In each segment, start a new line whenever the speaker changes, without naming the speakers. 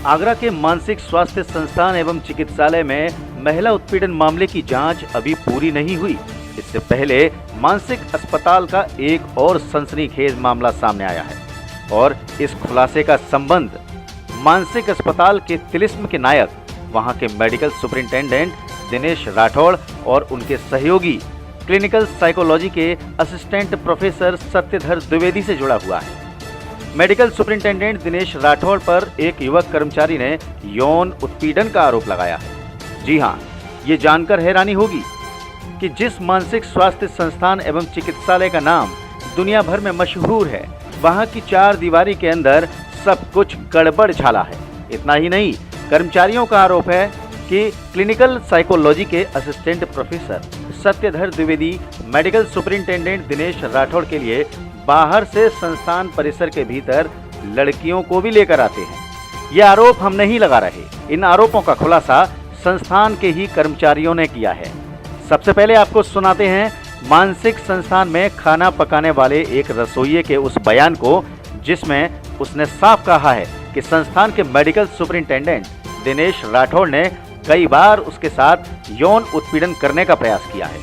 आगरा के मानसिक स्वास्थ्य संस्थान एवं चिकित्सालय में महिला उत्पीड़न मामले की जांच अभी पूरी नहीं हुई। इससे पहले मानसिक अस्पताल का एक और सनसनीखेज मामला सामने आया है और इस खुलासे का संबंध मानसिक अस्पताल के तिलिस्म के नायक, वहां के मेडिकल सुपरिंटेंडेंट दिनेश राठौड़ और उनके सहयोगी क्लिनिकल साइकोलॉजी के असिस्टेंट प्रोफेसर सत्यधर द्विवेदी से जुड़ा हुआ है। मेडिकल सुपरिंटेंडेंट दिनेश राठौड़ पर एक युवक कर्मचारी ने यौन उत्पीड़न का आरोप लगाया है। जी हां, ये जानकर हैरानी होगी कि जिस मानसिक स्वास्थ्य संस्थान एवं चिकित्सालय का नाम दुनिया भर में मशहूर है, वहां की चार दीवारी के अंदर सब कुछ गड़बड़ झाला है। इतना ही नहीं, कर्मचारियों का आरोप है कि क्लिनिकल साइकोलॉजी के assistant professor Satyadhar Dwivedi medical superintendent Dinesh Rathore के लिए बाहर से संस्थान परिसर के भीतर लड़कियों को भी लेकर आते हैं। ये आरोप हम नहीं लगा रहे। इन आरोपों का खुलासा संस्थान के ही कर्मचारियों ने किया है। सबसे पहले आपको सुनाते हैं मानसिक संस्थान में खाना पकाने वाले एक रसोइये के उस बयान को, जिसमें उसने साफ कहा है कि संस्थान के मेडिकल सुपरिंटेंडेंट दिनेश राठौड़ ने कई बार उसके साथ यौन उत्पीड़न करने का प्रयास किया है।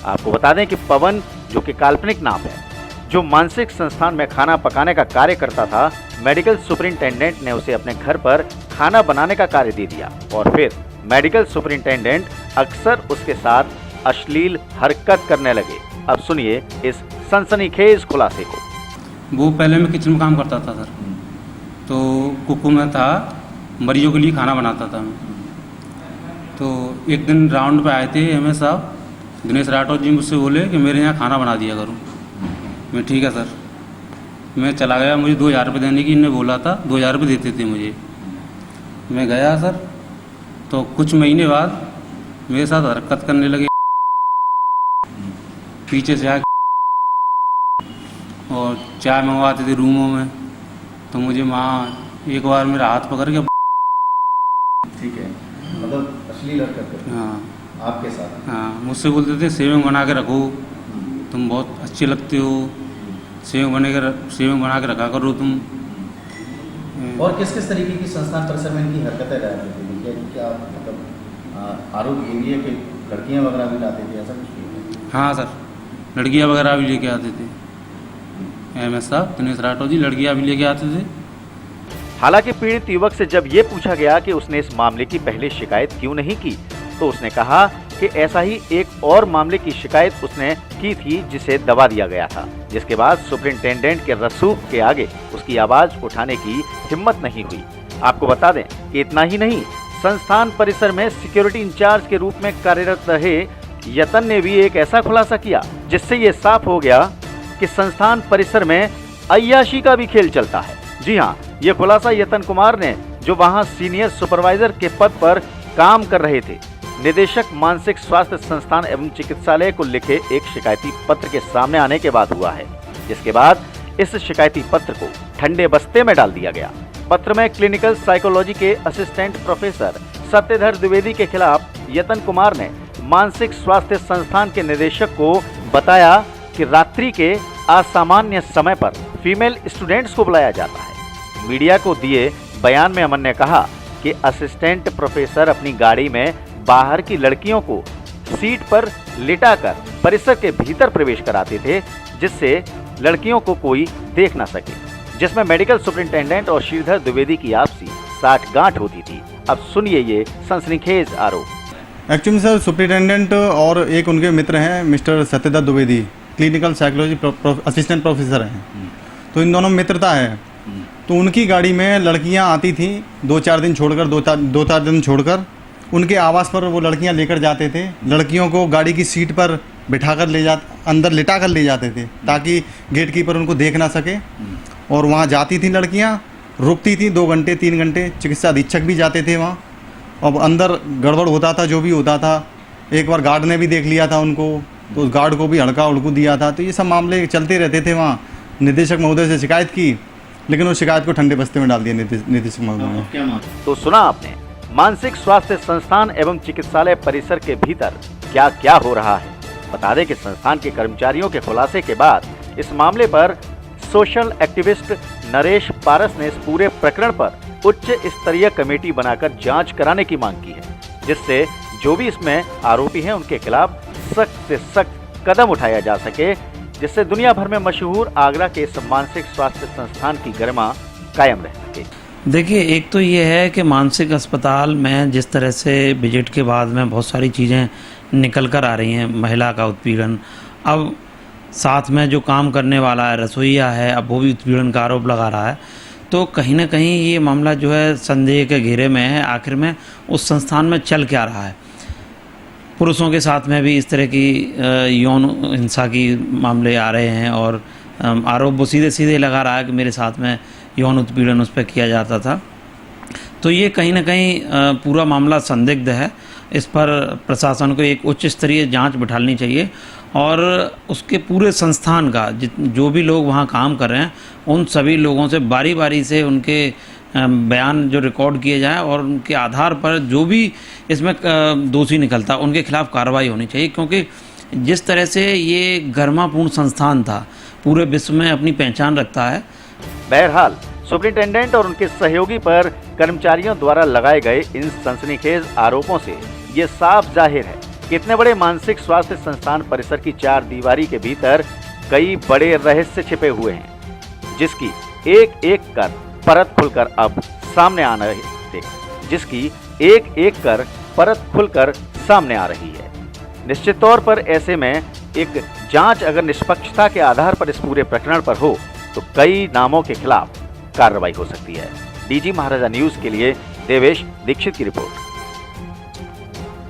आपको बता दें कि पवन, जो कि काल्पनिक नाम है, जो मानसिक संस्थान में खाना पकाने का कार्य करता था, मेडिकल सुपरिंटेंडेंट ने उसे अपने घर पर खाना बनाने का कार्य दे दिया और फिर मेडिकल सुपरिंटेंडेंट अक्सर उसके साथ अश्लील हरकत करने लगे। अब सुनिए इस सनसनीखेज खुलासे को।
वो पहले मैं किचन में काम करता था सर, तो कुकू में था, मरीजों के लिए खाना बनाता था मैं। तो एक दिन राउंड पे आए थे एम एस साहब, दिनेश राठौड़ जी मुझसे बोले कि मेरे यहाँ खाना बना दिया करूँ। मैं ठीक है सर। मैं चला गया, मुझे 2000 रुपये देने की इन्होंने बोला था, 2000 रुपये देते थे मुझे। मैं गया सर, तो कुछ महीने बाद मेरे साथ हरकत करने लगे, पीछे से आके और चाय मंगवाते थे रूमों में। तो मुझे वहाँ एक बार मेरा हाथ पकड़ के,
ठीक है, मतलब अश्लील हरकत करते?
हाँ,
आपके साथ?
हाँ, मुझसे बोलते थे सेविंग बना के रखो, तुम बहुत अच्छे लगते हो, सेविंग बना के रखा करो तुम।
और किस किस तरीके की संस्थान परिसर में इनकी हरकतें रहती थी? क्या मतलब आरोप ये भी है कि लड़कियां वगैरह भी लाते थे, ऐसा कुछ?
हाँ सर, लड़कियां वगैरह भी लेके आते थे। एम एस साहब दिनेश राठौड़ जी लड़कियां भी लेके आते थे।
हालांकि पीड़ित युवक से जब ये पूछा गया कि उसने इस मामले की पहले शिकायत क्यों नहीं की, तो उसने कहा कि ऐसा ही एक और मामले की शिकायत उसने की थी, जिसे दबा दिया गया था। जिसके बाद सुपरिंटेंडेंट के रसूख के आगे उसकी आवाज उठाने की हिम्मत नहीं हुई। आपको बता दें कि इतना ही नहीं, संस्थान परिसर में सिक्योरिटी इंचार्ज के रूप में कार्यरत रहे यतन ने भी एक ऐसा खुलासा किया, जिससे ये साफ हो गया कि संस्थान परिसर में अय्याशी का भी खेल चलता है। जी हाँ, ये खुलासा यतन कुमार ने, जो वहां सीनियर सुपरवाइजर के पद पर काम कर रहे थे, निदेशक मानसिक स्वास्थ्य संस्थान एवं चिकित्सालय को लिखे एक शिकायती पत्र के सामने आने के बाद हुआ है। जिसके बाद इस शिकायती पत्र को ठंडे बस्ते में डाल दिया गया। पत्र में क्लिनिकल साइकोलॉजी के असिस्टेंट प्रोफेसर सत्यधर द्विवेदी के खिलाफ यतन कुमार ने मानसिक स्वास्थ्य संस्थान के निदेशक को बताया कि रात्रि के असामान्य समय पर फीमेल स्टूडेंट्स को बुलाया जाता है। मीडिया को दिए बयान में अमन ने कहा कि असिस्टेंट प्रोफेसर अपनी गाड़ी में बाहर की लड़कियों को सीट पर लिटाकर परिसर के भीतर प्रवेश कराते थे, जिससे लड़कियों को कोई देख ना सके, जिसमें मेडिकल सुपरिंटेंडेंट और श्रीधर द्विवेदी की आपसी साठगांठ होती थी। अब सुनिए ये सनसनीखेज आरोप।
एक्चुअली सर, सुपरिंटेंडेंट और एक उनके मित्र हैं mister Satyadhar Dwivedi, clinical psychology assistant professor हैं। तो इन दोनों मित्रता है। तो उनकी गाड़ी में लड़कियां आती थी 2-4 दिन छोड़कर, 2-4 दिन छोड़कर उनके आवास पर वो लड़कियां लेकर जाते थे। लड़कियों को गाड़ी की सीट पर बिठाकर अंदर लिटा कर ले जाते थे, ताकि गेट कीपर उनको देख ना सके। और वहाँ जाती थी लड़कियां, रुकती थी 2 घंटे 3 घंटे, चिकित्सा अधीक्षक भी जाते थे वहाँ। और अंदर गड़बड़ होता था, जो भी होता था। एक बार गार्ड ने भी देख लिया था उनको, तो उस गार्ड को भी हड़का उड़कू दिया था। तो ये सब मामले चलते रहते थे। वहाँ निदेशक महोदय से शिकायत की, लेकिन उस शिकायत को ठंडे बस्ते में डाल दिया निदेशक महोदय ने।
तो सुना आपने मानसिक स्वास्थ्य संस्थान एवं चिकित्सालय परिसर के भीतर क्या क्या हो रहा है। बता दें कि संस्थान के कर्मचारियों के खुलासे के बाद इस मामले पर सोशल एक्टिविस्ट नरेश पारस ने इस पूरे प्रकरण पर उच्च स्तरीय कमेटी बनाकर जांच कराने की मांग की है, जिससे जो भी इसमें आरोपी हैं उनके खिलाफ सख्त से सख्त कदम उठाया जा सके, जिससे दुनिया भर में मशहूर आगरा के इस मानसिक स्वास्थ्य संस्थान की गरिमा कायम रह सके।
देखिए, एक तो ये है कि मानसिक अस्पताल में जिस तरह से विजिट के बाद में बहुत सारी चीज़ें निकल कर आ रही हैं, महिला का उत्पीड़न, अब साथ में जो काम करने वाला है रसोईया है, अब वो भी उत्पीड़न का आरोप लगा रहा है, तो कहीं ना कहीं ये मामला जो है संदेह के घेरे में है। आखिर में उस संस्थान में चल क्या रहा है? पुरुषों के साथ में भी इस तरह की यौन हिंसा की मामले आ रहे हैं और आरोप वो सीधे सीधे लगा रहा है कि मेरे साथ में यौन उत्पीड़न उस पर किया जाता था। तो ये कहीं ना कहीं पूरा मामला संदिग्ध है। इस पर प्रशासन को एक उच्च स्तरीय जांच बिठानी चाहिए और उसके पूरे संस्थान का जो भी लोग वहाँ काम कर रहे हैं उन सभी लोगों से बारी बारी से उनके बयान जो रिकॉर्ड किए जाए और उनके आधार पर जो भी इसमें दोषी निकलता उनके खिलाफ कार्रवाई होनी चाहिए, क्योंकि जिस तरह से ये गरिमापूर्ण संस्थान था पूरे विश्व में अपनी पहचान रखता है।
बहरहाल सुपरिंटेंडेंट और उनके सहयोगी पर कर्मचारियों द्वारा लगाए गए इन सनसनीखेज आरोपों से ये साफ जाहिर है कि इतने बड़े मानसिक स्वास्थ्य संस्थान परिसर की चार दीवारी के भीतर कई बड़े रहस्य छिपे हुए हैं, जिसकी एक एक कर परत खुलकर अब सामने आ रही है। निश्चित तौर पर ऐसे में एक जांच अगर निष्पक्षता के आधार पर इस पूरे प्रकरण पर हो तो कई नामों के खिलाफ कार्रवाई हो सकती है। डीजी महाराजा न्यूज के लिए देवेश दीक्षित की रिपोर्ट।